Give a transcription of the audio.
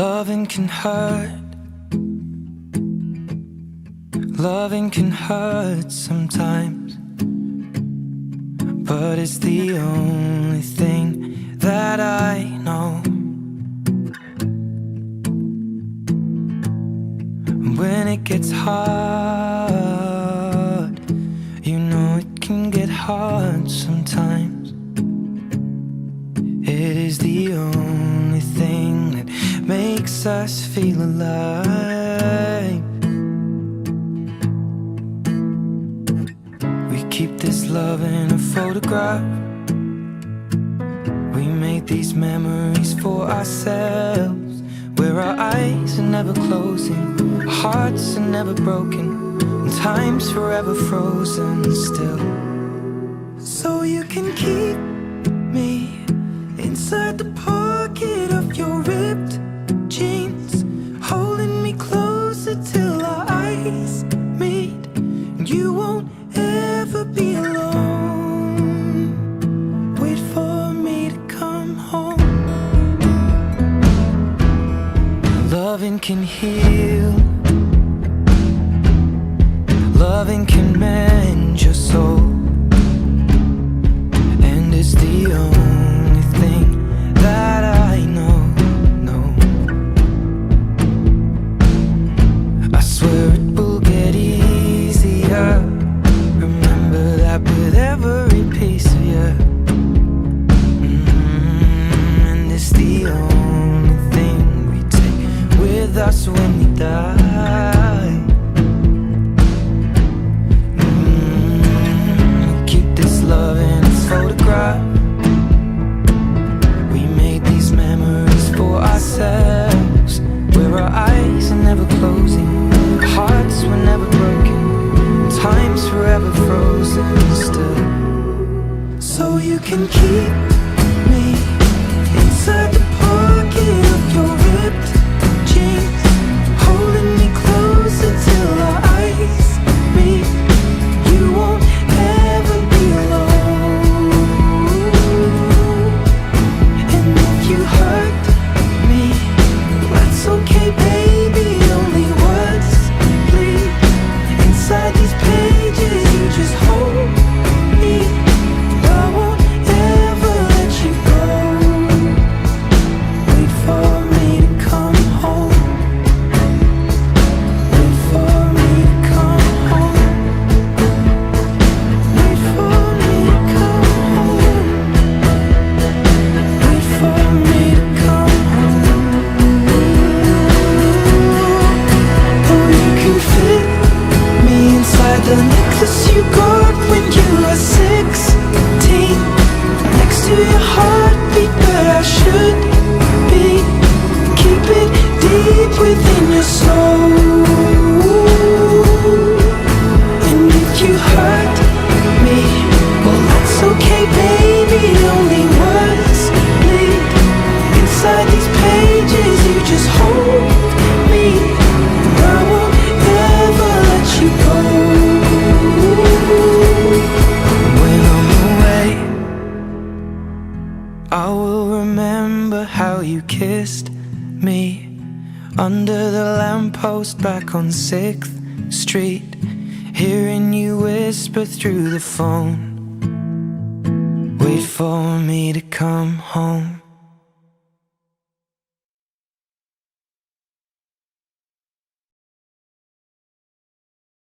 Loving can hurt. Loving can hurt sometimes, but it's the only thing that I know. When it gets hard, you know it can get hard sometimes. It is the only thing that makes us feel alive. We keep this love in a photograph. We made these memories for ourselves, where our eyes are never closing, our hearts are never broken, and time's forever frozen still. So you can keep me inside the pocket of your ripped jeans, holding me closer till our eyes meet. And you won't ever be alone. Wait for me to come home. Loving can heal. Loving can mend your soul. And it's the only thing that I know. I swear it will get easier. Remember that with every piece of you. And it's the only thing we take with us when we die. We keep this love in its photograph. We made these memories for ourselves, where our eyes are never closing, our hearts were never broken, time's forever frozen still. So you can keep me inside the pocket of your ripped jeans, holding me closer till our eyes meet. You won't ever be alone. And if you hurt me, that's okay, baby. Only words bleed inside these pages. You just hold me. I won't ever let you go. Wait for me to come home. Wait for me to come home. Wait for me to come home. Wait for me to come home. Oh, you can fit me inside the necklace you got when you were 16, next to your heartbeat where I should be. Keep it deep within your soul. And if you hurt me, well, that's okay, baby. Only words bleed inside these pages. You just hold me. I won't ever let you go. When I'm away, I will remember how you kissed me under the lamppost back on 6th Street, hearing you whisper through the phone. Wait for me to come home.